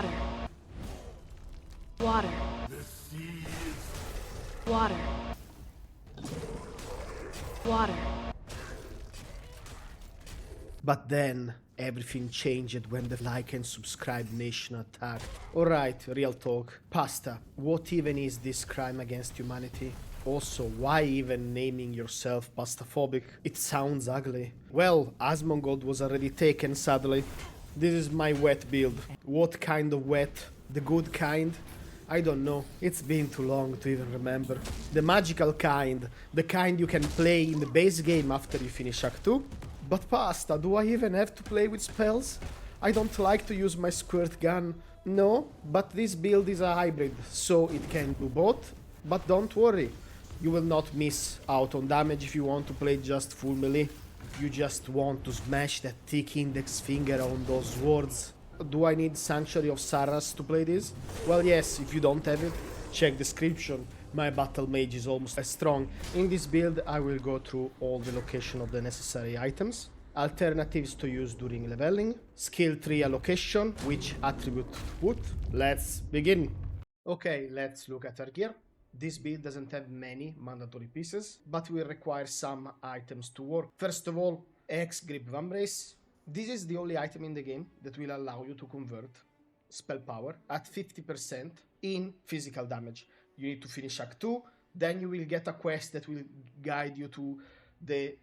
Water. Water. Water. Water. But then everything changed when the like and subscribe nation attacked. Alright, real talk. Pasta, what even is this crime against humanity? Also, why even naming yourself pastaphobic? It sounds ugly. Well, Asmongold was already taken, sadly. This is my wet build. What kind of wet? The good kind? I don't know. It's been too long to even remember. The magical kind. The kind you can play in the base game after you finish Act 2? But Pasta, do I even have to play with spells? I don't like to use my squirt gun. No, but this build is a hybrid, so it can do both. But don't worry, you will not miss out on damage if you want to play just full melee. You just want to smash that thick index finger on those swords. Do I need Sanctuary of Sarras to play this? Well, yes, if you don't have it, check description. My battle mage is almost as strong. In this build, I will go through all the location of the necessary items, alternatives to use during leveling, skill tree allocation, which attribute to put. Let's begin. Okay, let's look at our gear. This build doesn't have many mandatory pieces, but will require some items to work. First of all, Hexgrip Vambrace. This is the only item in the game that will allow you to convert spell power at 50% in physical damage. You need to finish Act 2, then you will get a quest that will guide you to the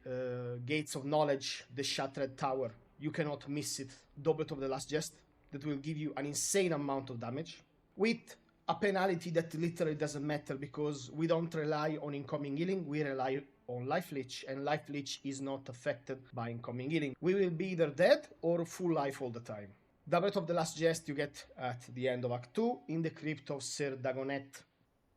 Gates of Knowledge, the Shattered Tower. You cannot miss it. Doublet of the Last Jest, that will give you an insane amount of damage, with a penalty that literally doesn't matter because we don't rely on incoming healing, we rely on Life Leech, and Life Leech is not affected by incoming healing. We will be either dead or full life all the time. Doublet of the Last Jest you get at the end of Act 2 in the Crypt of Sir Dagonet.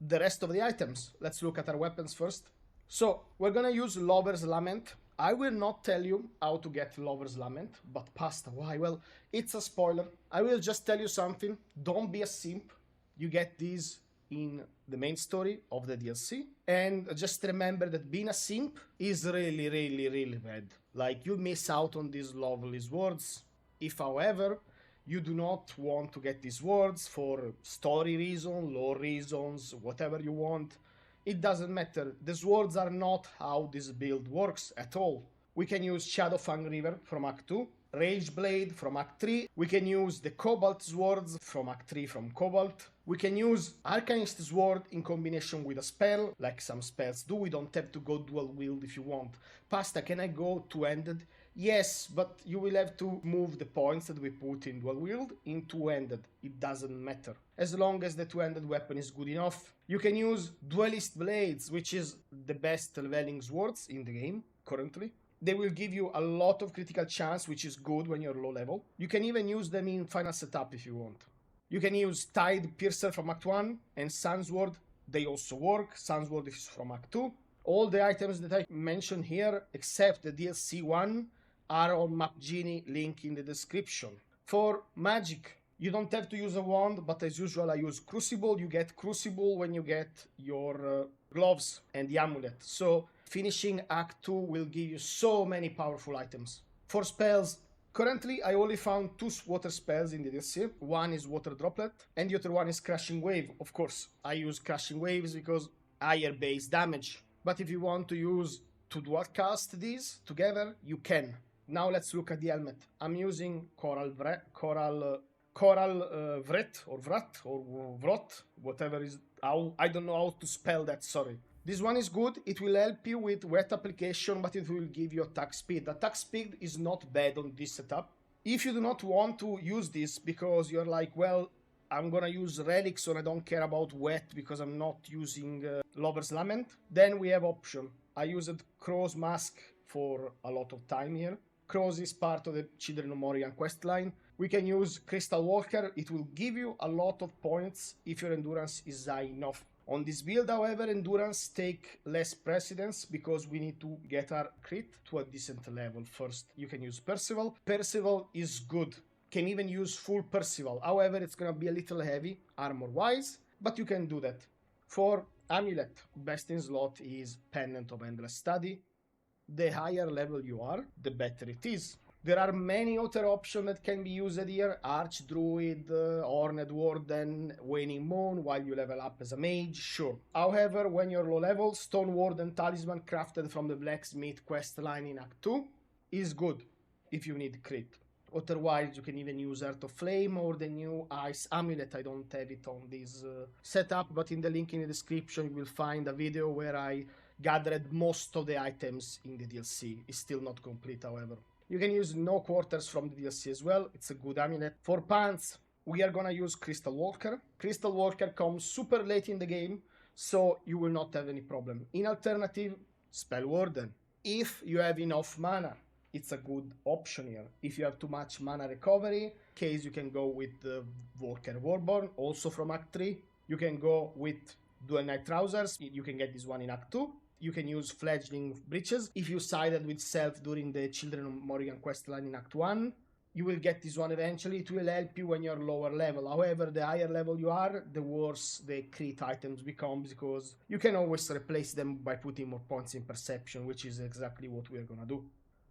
The rest of the items, let's look at our weapons first. So, we're gonna use Lover's Lament. I will not tell you how to get Lover's Lament, but Pasta, why? Well, it's a spoiler. I will just tell you something. Don't be a simp. You get these in the main story of the DLC. And just remember that being a simp is really, really, really bad. Like, you miss out on these lovely swords. If, however, you do not want to get these swords for story reasons, lore reasons, whatever you want, it doesn't matter. The swords are not how this build works at all. We can use Shadowfang River from Act 2, Rage Blade from Act 3, we can use the Cobalt Swords from Act 3 from Cobalt, we can use Arcanist Sword in combination with a spell, like some spells do. We don't have to go dual wield if you want. Pasta, can I go two-handed? Yes, but you will have to move the points that we put in dual wield in two-handed. It doesn't matter. As long as the two-handed weapon is good enough. You can use Duelist Blades, which is the best leveling swords in the game currently. They will give you a lot of critical chance, which is good when you're low level. You can even use them in final setup if you want. You can use Tide Piercer from Act 1 and Sunsword. They also work. Sunsword is from Act 2. All the items that I mentioned here, except the DLC one, are on Map Genie, link in the description. For magic, you don't have to use a wand, but as usual I use Crucible. You get Crucible when you get your gloves and the amulet. So finishing Act 2 will give you so many powerful items. For spells, currently I only found 2 water spells in the DLC. One is Water Droplet and the other one is Crashing Wave. Of course, I use Crashing Waves because higher base damage. But if you want to use to dual cast these together, you can. Now let's look at the helmet. I'm using Vret, or Vrot, whatever is how, I don't know how to spell that, sorry. This one is good. It will help you with wet application, but it will give you attack speed. Attack speed is not bad on this setup. If you do not want to use this because you're like, well, I'm gonna use relics or I don't care about wet because I'm not using Lover's Lament, then we have option. I used Crow's Mask for a lot of time here. Crows is part of the Children of Morian questline. We can use Crystal Walker. It will give you a lot of points if your endurance is high enough. On this build, however, endurance take less precedence because we need to get our crit to a decent level first. You can use Percival. Percival is good. Can even use full Percival. However, it's gonna be a little heavy armor-wise, but you can do that. For Amulet, best in slot is Pendant of Endless Study. The higher level you are, the better it is. There are many other options that can be used here. Archdruid, Summoned Warden, Waning Moon while you level up as a mage, sure. However, when you're low level, Stone Warden Talisman crafted from the Blacksmith quest line in Act 2 is good if you need crit. Otherwise, you can even use Earth of Flame or the new Ice Amulet. I don't have it on this setup, but in the link in the description you will find a video where I gathered most of the items in the DLC. It's still not complete, however. You can use No Quarters from the DLC as well. It's a good amulet. For pants, we are gonna use Crystal Walker. Crystal Walker comes super late in the game, so you will not have any problem. In alternative, Spell Warden. If you have enough mana, it's a good option here. If you have too much mana recovery, case you can go with the Walker Warborn, also from Act 3. You can go with Dual Knight Trousers. You can get this one in Act 2. You can use Fledgling Breeches. If you sided with Self during the Children of Morrigan questline in Act 1, you will get this one eventually. It will help you when you're lower level. However, the higher level you are, the worse the crit items become, because you can always replace them by putting more points in Perception, which is exactly what we're gonna do.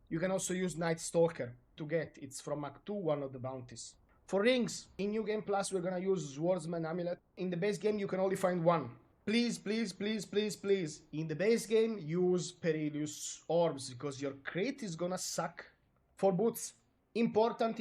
You can also use Night Stalker to get, it's from Act 2, one of the bounties. For rings, in New Game Plus, we're gonna use Swordsman Amulet. In the base game, you can only find one. Please, please, please, please, please. In the base game, use Perilous Orbs, because your crit is gonna suck. For boots, important.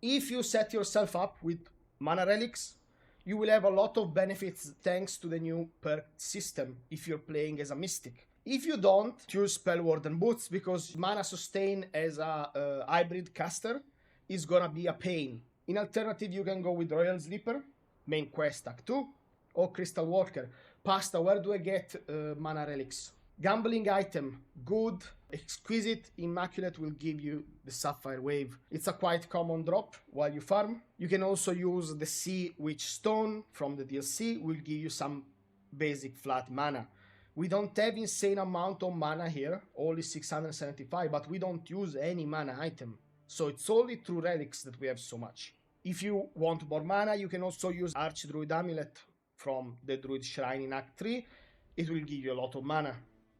If you set yourself up with Mana Relics, you will have a lot of benefits thanks to the new perk system if you're playing as a Mystic. If you don't, choose Spell Warden Boots, because Mana Sustain as a hybrid caster is gonna be a pain. In alternative, you can go with Royal Sleeper, main quest Act 2, or Crystal Walker. Pasta, where do I get Mana Relics? Gambling item, good. Exquisite Immaculate will give you the Sapphire Wave. It's a quite common drop while you farm. You can also use the Sea Witch Stone from the DLC, will give you some basic flat mana. We don't have insane amount of mana here, only 675, but we don't use any mana item. So it's only through relics that we have so much. If you want more mana, you can also use Archdruid Amulet from the Druid Shrine in Act 3. It will give you a lot of mana.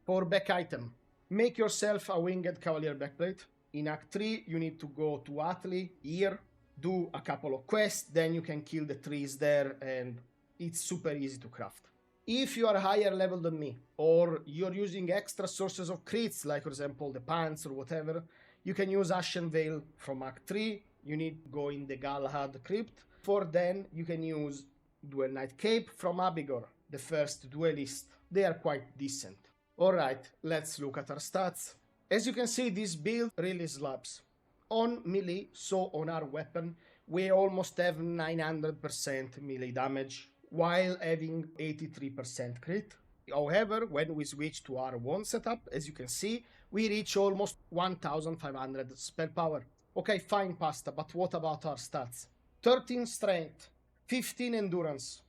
For back item, make yourself a Winged Cavalier backplate. In Act 3, you need to go to Atli, here, do a couple of quests, then you can kill the trees there, and it's super easy to craft. If you are higher level than me, or you're using extra sources of crits, like for example the pants or whatever, you can use Ashen Veil from Act 3. You need to go in the Galahad Crypt. For then, you can use Dual Knight Cape from Abigor, the first duelist. They are quite decent. Alright, let's look at our stats. As you can see, this build really slaps. On melee, so on our weapon, we almost have 900% melee damage, while having 83% crit. However, when we switch to our wand setup, as you can see, we reach almost 1500 spell power. Okay, fine pasta, but what about our stats? 13 strength, 15 endurance,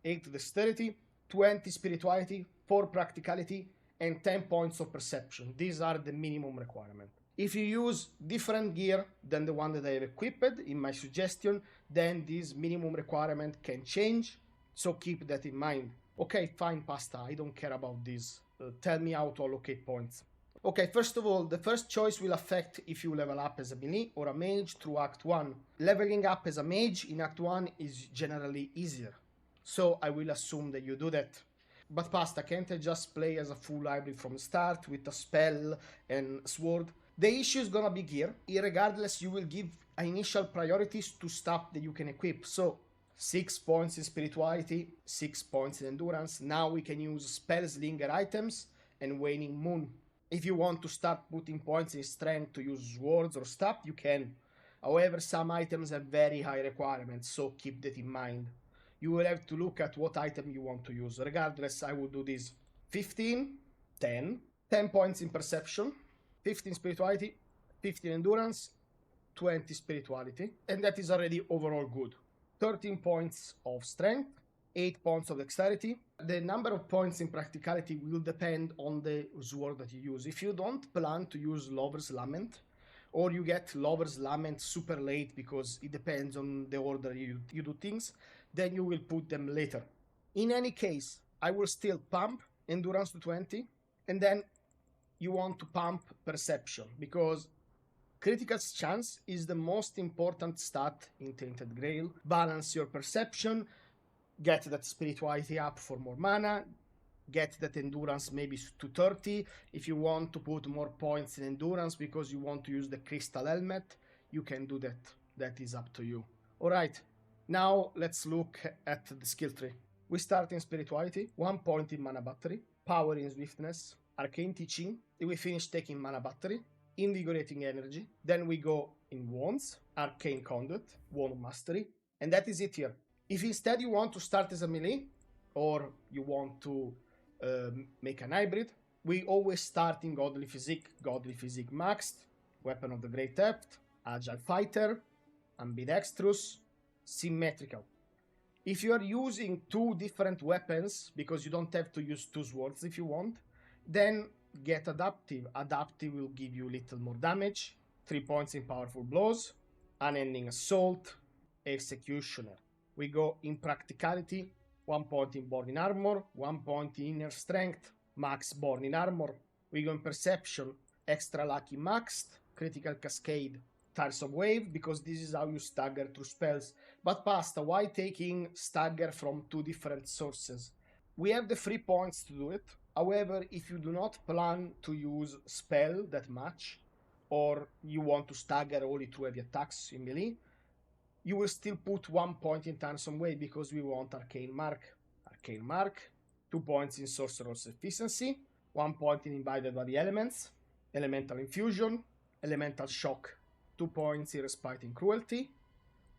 8 dexterity, 20 spirituality, 4 practicality, and 10 points of perception. These are the minimum requirement. If you use different gear than the one that I have equipped, in my suggestion, then this minimum requirement can change, so keep that in mind. Okay, fine pasta, I don't care about this. Tell me how to allocate points. Okay, first of all, the first choice will affect if you level up as a melee or a mage through Act 1. Leveling up as a mage in Act 1 is generally easier, so I will assume that you do that. But pasta, can't I just play as a full hybrid from the start with a spell and sword? The issue is gonna be gear. Irregardless, you will give initial priorities to stuff that you can equip. So 6 points in spirituality, 6 points in endurance. Now we can use spell slinger items and waning moon. If you want to start putting points in strength to use swords or stuff, you can. However, some items have very high requirements, so keep that in mind. You will have to look at what item you want to use. Regardless, I will do this. 15, 10 points in perception, 15 spirituality, 15 endurance, 20 spirituality, and that is already overall good. 13 points of strength, 8 points of dexterity. The number of points in practicality will depend on the sword that you use. If you don't plan to use Lover's Lament, or you get Lover's Lament super late because it depends on the order you do things, then you will put them later. In any case, I will still pump endurance to 20, and then you want to pump perception, because Critical chance is the most important stat in Tainted Grail. Balance your perception, get that spirituality up for more mana, get that endurance maybe to 30. If you want to put more points in endurance because you want to use the crystal helmet, you can do that. That is up to you. Alright, now let's look at the skill tree. We start in spirituality, 1 point in mana battery, power in swiftness, arcane teaching, we finish taking mana battery, invigorating energy, then we go in wands, arcane conduit, wand mastery, and that is it here. If instead you want to start as a melee, or you want to make an hybrid, we always start in godly physique maxed, weapon of the great theft, agile fighter, ambidextrous, symmetrical. If you are using 2 different weapons, because you don't have to use 2 swords if you want, then get adaptive. Adaptive will give you little more damage, 3 points in powerful blows, unending assault, executioner. We go in practicality, 1 point in born in armor, 1 point in inner strength, max born in armor. We go in perception, extra lucky maxed, critical cascade, tiresome wave, because this is how you stagger through spells. But Pasta, why taking stagger from 2 different sources? We have the 3 points to do it. However, if you do not plan to use spell that much, or you want to stagger only 2 heavy attacks in melee, you will still put 1 point in tiresome wave because we want arcane mark. Arcane mark, 2 points in sorcerer's efficiency, 1 point in invited by the elements, elemental infusion, elemental shock, 2 points in respite in cruelty,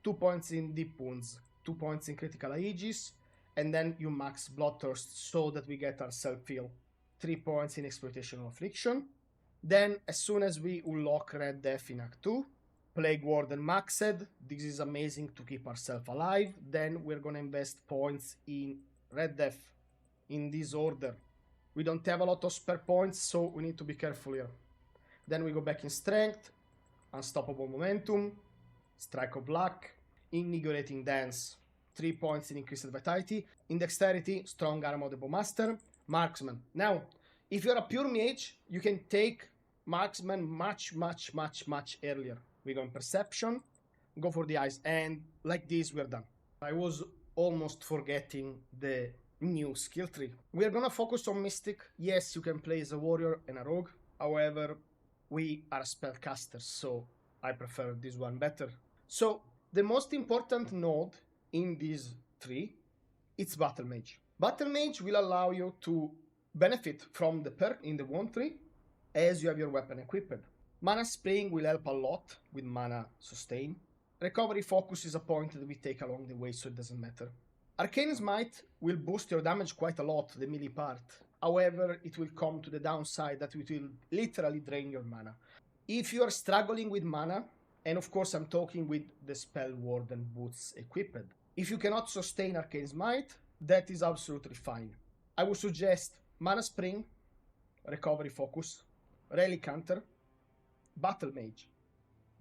2 points in deep wounds, 2 points in critical aegis, and then you max bloodthirst so that we get our self-heal, 3 points in exploitation of affliction. Then as soon as we unlock Red Death in Act 2, Plague Warden maxed, this is amazing to keep ourselves alive. Then we're gonna invest points in Red Death in this order. We don't have a lot of spare points, so we need to be careful here. Then we go back in strength, unstoppable momentum, strike of luck, invigorating dance, 3 points in increased vitality, in dexterity, strong arm of the bowmaster, marksman. Now, if you're a pure mage, you can take marksman much earlier. We go in perception, go for the eyes, and like this we're done. I was almost forgetting the new skill tree. We are gonna focus on mystic. Yes, you can play as a warrior and a rogue. However, we are spellcasters, so I prefer this one better. So the most important node in this tree, it's Battle Mage. Battle Mage will allow you to benefit from the perk in the wand tree as you have your weapon equipped. Mana Spraying will help a lot with mana sustain. Recovery Focus is a point that we take along the way, so it doesn't matter. Arcane Smite will boost your damage quite a lot, the melee part. However, it will come to the downside that it will literally drain your mana. If you are struggling with mana, and of course I'm talking with the Spell Warden boots equipped, if you cannot sustain Arcane Smite, that is absolutely fine. I would suggest Mana Spring, Recovery Focus, Relic Hunter, Battle Mage,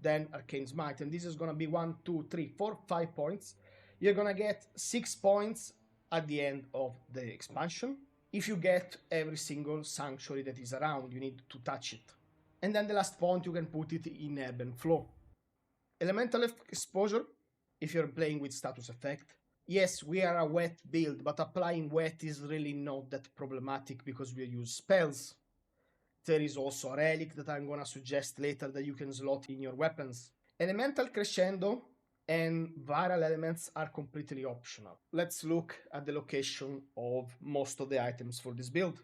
then Arcane Smite, and this is gonna be 1, 2, 3, 4, 5 points. You're gonna get 6 points at the end of the expansion. If you get every single sanctuary that is around, you need to touch it. And then the last point, you can put it in Ebb and Flow. Elemental Exposure, if you're playing with status effect. Yes, we are a wet build, but applying wet is really not that problematic because we use spells. There is also a relic that I'm gonna suggest later that you can slot in your weapons. Elemental Crescendo and viral elements are completely optional. Let's look at the location of most of the items for this build.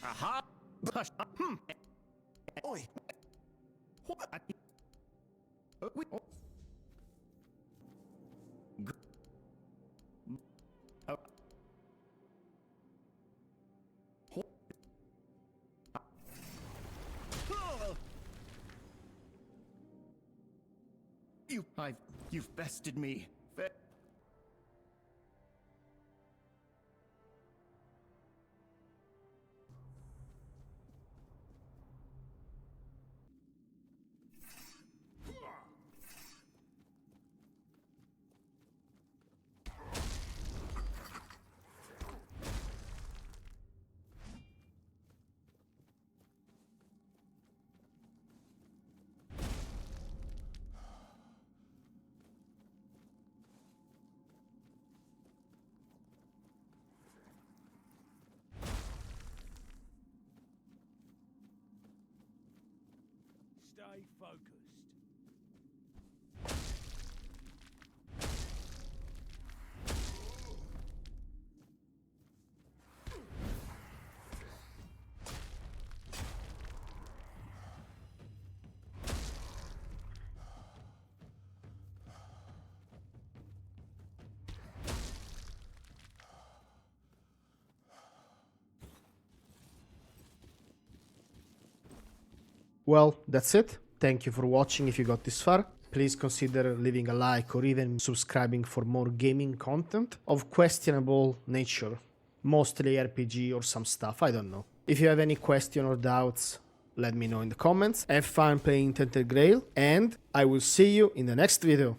Aha! Hush. Oi. What? You've bested me. Stay focused. Well, that's it. Thank you for watching if you got this far. Please consider leaving a like or even subscribing for more gaming content of questionable nature. Mostly RPG or some stuff, I don't know. If you have any question or doubts, let me know in the comments. Have fun playing Tainted Grail, and I will see you in the next video.